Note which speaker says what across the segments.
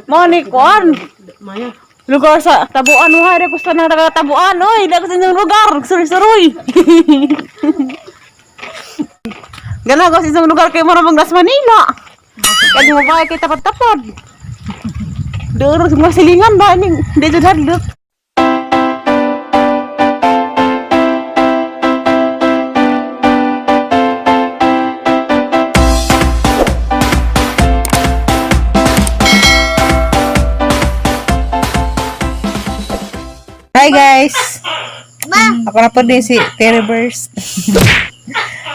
Speaker 1: Moni kuan. Lugar sa tabuan mo hari ko sa nang tabuan oy, dako sa inyong lugar, suroy-suroy. Gana ko sa isang lugar kay Marabang Las Manila. Kaya mo ba kay tapat-tapat. Duro sa mga silingan ba ning dito hadlok. Hi guys. Ako na po din si Terry Burst.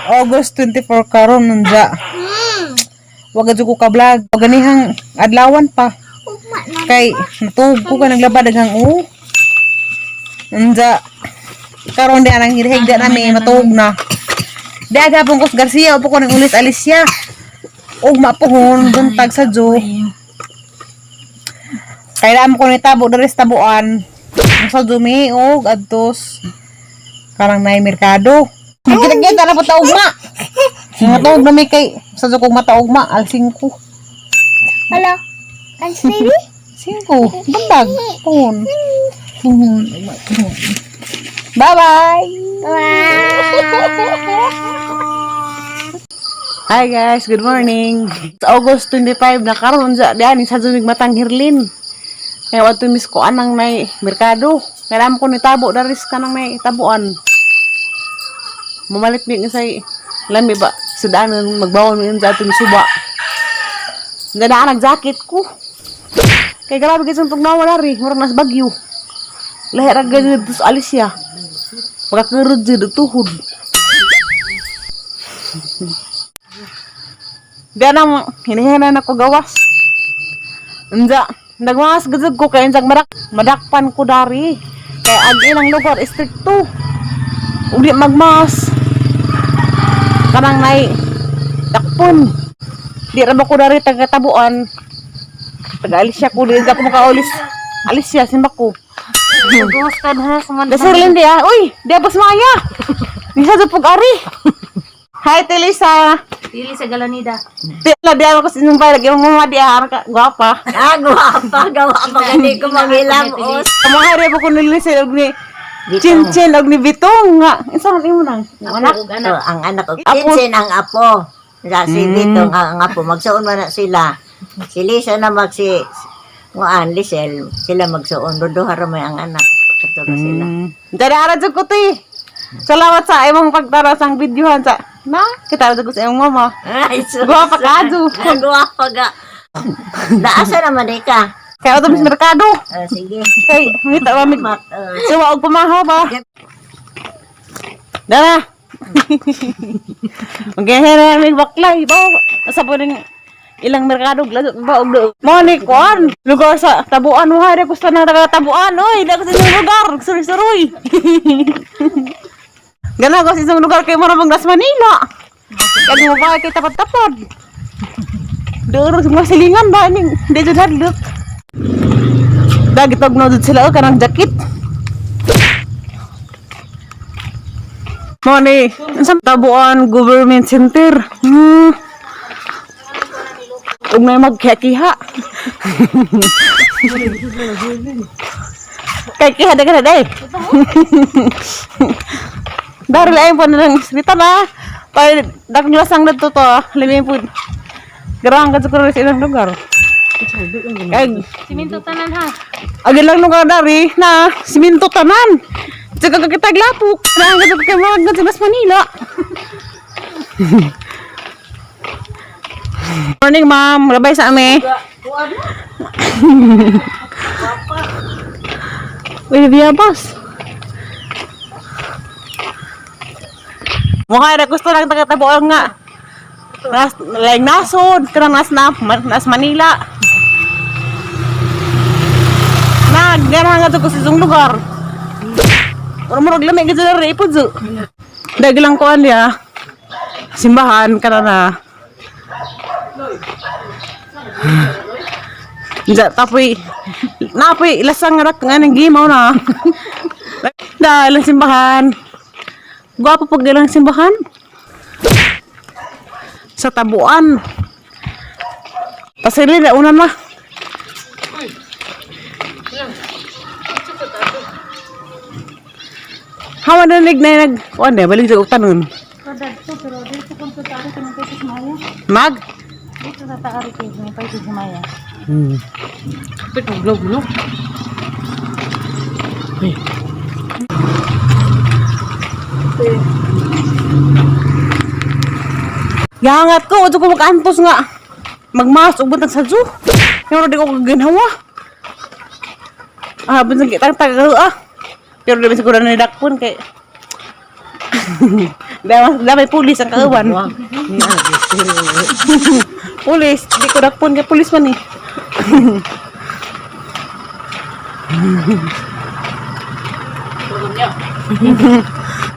Speaker 1: August 24 karon nunja. Wag ko ka vlog. Paganihang adlawan pa. Kay natug ko ka naglaba daghang nunja. Karon di anang hirhigda nami matug na. Daga pong Kos Garcia upo ko ng ulit Alicia. Ugma pohon buntag sa jo. Kailangan ko ni tabo dari sa tabuan. Sa dumi og adtos karang nay merkado. Kita na pata ugma. Nga tuog na may kay sa kong mata ugma al 5.
Speaker 2: Hello. Ang baby?
Speaker 1: 5. Bandag. Pon. Bye-bye. Hi guys, good morning. Sa August 25 na karon sa diani sa Zumig Matang Hirlin. Kaya wato miss ko anang may merkado. Kailangan ko ni tabo daris ka nang may tabuan. Mamalit din say lami ba sudanan magbawon mi sa atong suba. Nadaan nag-jacket ko. Kay grabe gyud tug nawala ri, murag nas bagyo. Lahi ra gyud sa Alicia. Pagkakurud jud tuhod. Diyan ang hinihinan ako gawas. Unja nagmas gud ko kay insang madakpan ko dari. Kay agi lang lugar stricto. Uli magmas. Kanang nay dakpon. Di ra ba ko dari taga-tabuan. Taga-Alicia ko di ako makaulis. Alicia simba ko.
Speaker 2: Gusto ka na sa mga
Speaker 1: Dasirlin di Uy, di abas maya. Bisa jud pug ari. Hi Telisa.
Speaker 2: Dili sa Galanida.
Speaker 1: Tila di ako kasi nung bayag yung mama di ka guwapa.
Speaker 2: Gawa pa gani ko mangilam os.
Speaker 1: Kamahari po ko nilisin og ni Chinchin og ni Bitong nga. Isang imo nang anak.
Speaker 3: Ang anak ko. Kinsin ang apo. Si Bitong ang apo. Magsuon man na sila. Si Lisa na Nguan, Lisel. Sila magsuon. Duduhar mo ang anak. Katuro sila.
Speaker 1: Dara jud ko ti. Salamat sa imong pagtara sang videohan sa kita jud ko sa imong mama.
Speaker 3: Ay, so.
Speaker 1: Guwapa ka adu.
Speaker 3: Guwapa ga. Naasa naman ka.
Speaker 1: Kaya ito mis merkado.
Speaker 3: Sige.
Speaker 1: Kay ngita ba mig suwa og pamahaw ba. Dara. Okay, hera mig baklay ba. Asa po ning ilang merkado gladot ba og Moni kuan lugar sa tabuan mo hari ko sa nang tabuan oy dako sa inyong lugar suroy-suroy. Gana ko sa isang lugar kay Marabang Las Manila. Kaya mo ba kay tapat-tapat. Duro sa mga silingan ba ning dito hadlok. Dagitog na dud sila kanang jacket. Moni sa tabuan government center. Ug may magkiha-kiha. Kay kiha dagan day. Dari lain po nang salita na. Pag daklasang na to, limin po. Garang ka sa ilang lugar. Kay
Speaker 2: Siminto tanan ha.
Speaker 1: agi lang lugar dari na siminto tanan. Tsaka kakitag lapok. Garang ka sa kamagad sa Las Manila. Morning ma'am, labay sa ame. Uy, biyabas. Mukha na gusto lang taga-tabuan nga. Laing nasod, karang nas Manila. Ganahan nga ito kasi itong lugar. Murag lamig ka dyan rin ipod zo. Dagi lang ko niya. Simbahan ka na. Tapoy lasang rak nga ng gimaw na. Dahil ang simbahan. Gwapo pag ilang simbahan. Sa tabuan. Pasili na una na. Hawa na nag kuan na balik sa tanon.
Speaker 2: Pero dito kung sa taari ka ng pwede sa Maya.
Speaker 1: Mag.
Speaker 2: Dito sa taari ka ng pwede sa Maya.
Speaker 1: Kapit mo glow. Hey. Yangat ko, ito ko mag-antos nga. Magmas, ubutang sa zoo. Pero di ko kaganawa. Bensin kita tagal Pero di bisa kurang nidakpun kay. Damay pulis ang kauban. Pulis, di ko dakpun kay pulis man eh.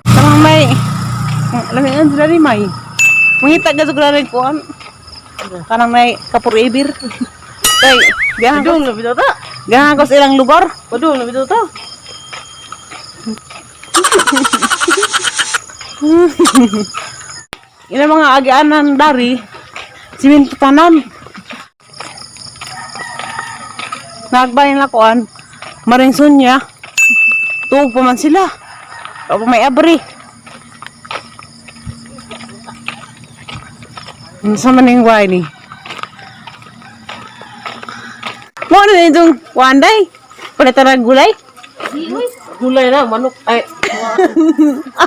Speaker 1: Tamang may lamingan sila ni may. Mangita ka sa rin ko kanang may kapur-ibir. Kay, biyahan ko. Biyahan ko sa ilang lugar.
Speaker 2: Waduh, lebih tahu tuh.
Speaker 1: Ina mga agianan dari siminto tanan. Nagbayan lakuan. Maringson niya. Tuog pa man sila. O pa may abri. Sa maning way ni. Mo na itong wanday. Palitan na gulay.
Speaker 2: Gulay na, manok. Ay,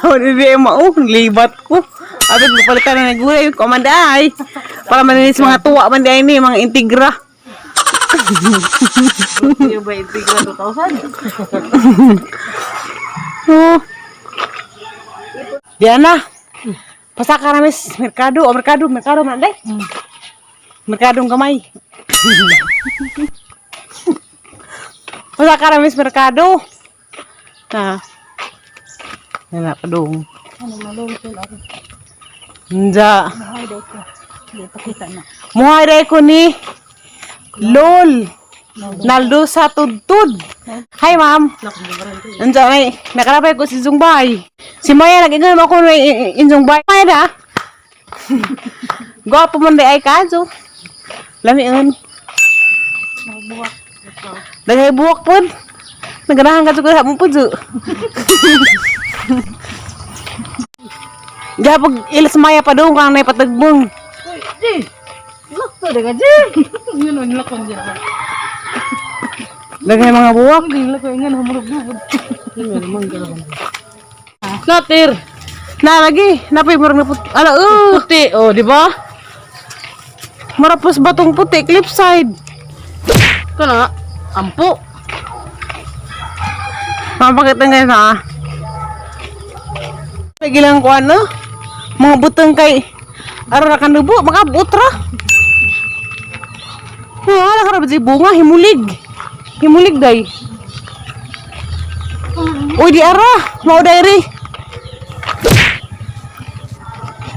Speaker 1: Ako hindi mau. Libat ko. Abit mo palitan na gulay. Komanday. Para maninis mga tuwa man di ini. Mga integra.
Speaker 2: yung ba integra 2,000?
Speaker 1: Oh. Diana. Pasaka ramis merkado, merkado man deh. Merkado gamay. Pasaka ramis merkado. Nah. Nana padung.
Speaker 2: Ano malong sila ako.
Speaker 1: Nja.
Speaker 2: Mahay daw ko. Hindi pakita na.
Speaker 1: Muhay day ko ni Lol. Naldo sa tudtud. Hi ma'am. Nja may nakalapay ko si Zungbay. Si Maya nag-ingan ako na Zungbay. Maya na. Gwapo man day ay kaso. Lamiin.
Speaker 2: Magbuwak.
Speaker 1: Dagay buwak po. Naganahan ka sa mo po zo. Diya pag ilas Maya pa doon kang naipatagbong.
Speaker 2: Di. Lakto deh gaji. Yun ang lakon dyan.
Speaker 1: Dagay mga buwak.
Speaker 2: Hindi lakon nga humurog-hurog.
Speaker 1: Natir. Na lagi, napay marang puti. Ala, puti. Oh, di ba? Marapos batong puti, cliffside.
Speaker 2: Kana, ampo.
Speaker 1: Mapakita ngayon na. Pagilang ko ano? Mga butang kay arakan dubo, mga butra. Wala ka rabat si bunga, himulig. Himulig day. Uy, di ara. Mau dairi.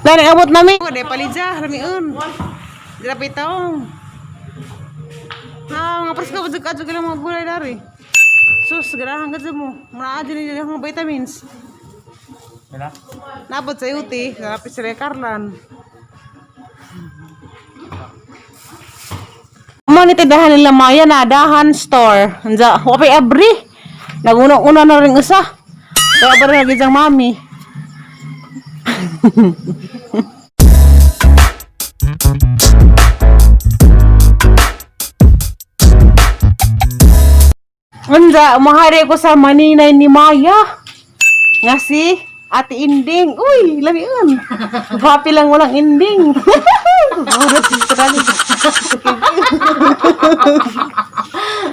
Speaker 1: Lani abot namin. Day palidja, ramiun. Grabe taong. Mga pras ka badug-adug lang mga gulay dari. Sus, garahan ka mo. Muna aja ni mga vitamins. Nabot sa uti, kapit sila Karlan. Manitidahan nila Maya na dahan store. Anza, wapay abri. Nagunong-una na rin isa. Kaya ba rin nagijang mami? Anza, umahari ko sa maninay ni Maya. Nga si Ate Inding. Uy, lamian. Happy lang walang inding.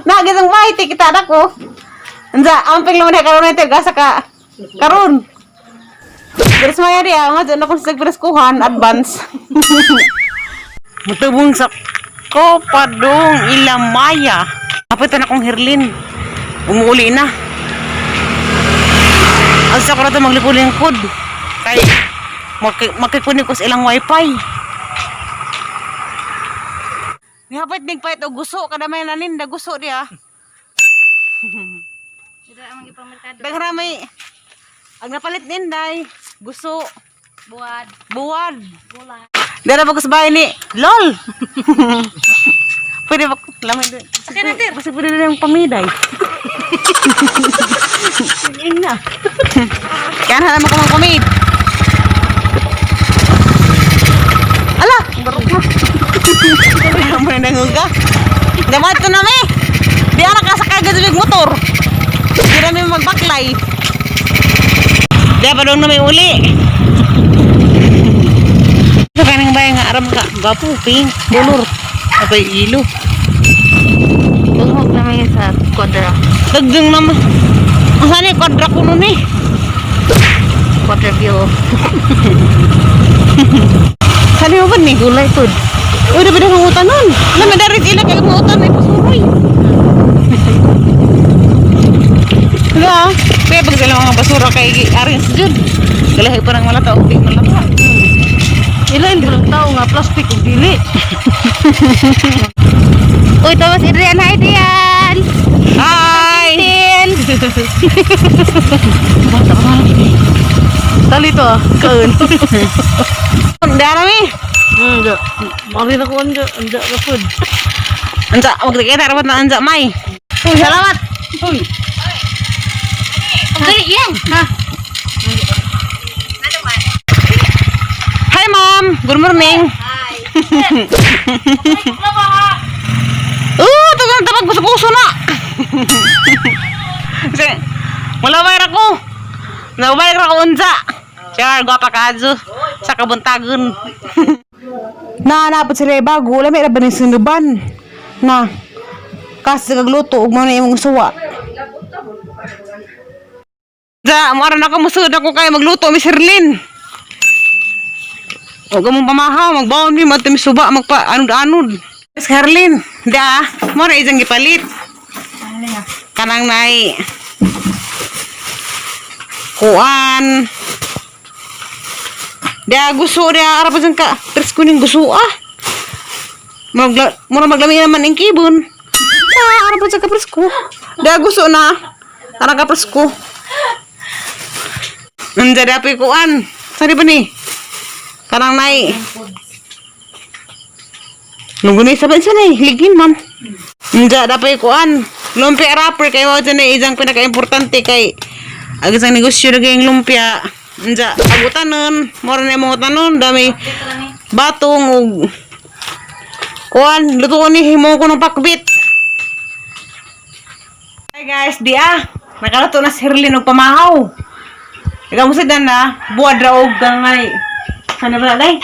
Speaker 1: Nagisang mahiti kita anak ko. Anza, amping lang na karon ito. Gasa ka. Karon. Beres Maya dia. Nga dyan ako sa bereskuhan. Advance. Matubong sa Kopadong Ilamaya. Kapitan akong Herlin. Umuuli na. Asa ko na ito maglipulingkod. Kay makikunin ko sa ilang wifi. Nihapit nigpait o guso. Kadamay nanin na guso dia. Dagramay. Ang napalit ninday. Guso.
Speaker 2: Buad.
Speaker 1: Buwad.
Speaker 2: Bulat.
Speaker 1: Dara bagus bahay ni LOL. Pwede ba? Lamay din. Pwede din yung pamiday.
Speaker 2: Ina.
Speaker 1: Kaya na naman kumang-kumit. Ala! Barok na. Kaya mo na nanguga. Damat ko na me. Di anak ka sa kagad ulit motor. Di na may magbaklay. Di pa doon na may uli. Sa kanang bayan nga aram ka. Gapo, pink, bulur. Apay ilo.
Speaker 2: Tungkol naman yun sa quadra.
Speaker 1: Dagdang naman. Ang saan yung kwadra ko nun eh.
Speaker 2: Quadra view.
Speaker 1: Saan yung ba ni gulay to? Uy, dapat ang utan nun. Alam, may darit ilang kayo mga utan ay pasuroy. Wala. Kaya pag sila mga basura kay Arin sa dyan. Galahay parang malata o di malata.
Speaker 2: Ilain ko lang tao nga plastic o dili. Uy, tawas Adrian. Hi, Adrian.
Speaker 1: Hi!
Speaker 2: Tali to ah. Kaun.
Speaker 1: Hindi arami.
Speaker 2: Enggak. Mari na ko anja na food.
Speaker 1: Ansa, magkikita rapat na ansa, May. Salamat.
Speaker 2: Uy. Okay, yan. Ha.
Speaker 1: Hi, Mom. Good morning. Tagal tapag puso na. Kasi, wala bayar ako. Nabayar ako unsa. Siyar, gwapa ka adso. Sa kabuntagon. Naanapot sila bago. Lami na ba ng sinuban? Na, kasi kagluto. Huwag mo na yung suwa. Maran ako, masud ako kayo magluto, Miss Herlin. Huwag mong pamahaw, magbaon mi, matami suba, magpa-anod-anod. Miss Herlin, mo na isang gipalit. Kanang nai. Kuan. Gusto, arapan dyan ka. Pres ko ning gusto, muna maglami naman ng kibon. Arapan dyan ka, pres ko. Gusto na. Kanang ka, pres ko. Nandiyan dapat kuan. Sari ba ni? Kanang nai. Nunggunay sabi siya na ligin man. Nandiyan dapat kuan. Lumpia wrapper kay mo dyan na isang pinaka-importante kay agad sa negosyo na kayong lumpia. Nandiyan abutan nun. Mora na yung mga tanon. Dami batong o kuan. Luto ko ni himo ko ng pakbit. Hi guys, nakaluto na si Herlin og pamahaw. Ikaw mo sa na, buwad raog gangay. Sana ba day?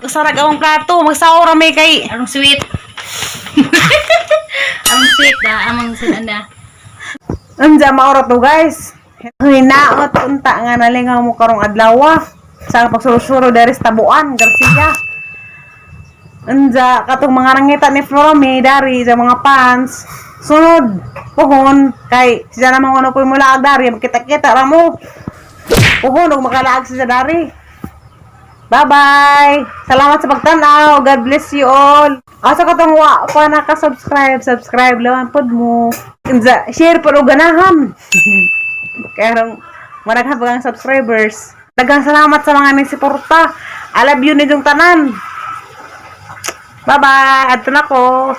Speaker 1: Sarag akong plato, magsaura may kay.
Speaker 2: Anong sweet? Anong sweet na? Amang sinanda.
Speaker 1: Anja maura to guys. Hinaot unta nga nalingaw mo karong adlaw. Sa pagsurusuro dari sa Tabuan, Garcia. Anja katong mga nangita ni Florome dari sa mga pants. Sunod, puhon, kay siya namang ano po yung mula dari, magkita-kita ramo. Puhon, huwag makalaag siya dari. Bye-bye! Salamat sa pagtanaw. God bless you all. Asa ka itong pa subscribe lang pod mo. Share po o ganahan. Kaya nung managhabagang subscribers. Dagang salamat sa mga nagsiporta. I love you ninyong tanan. Bye-bye! Adto na ko.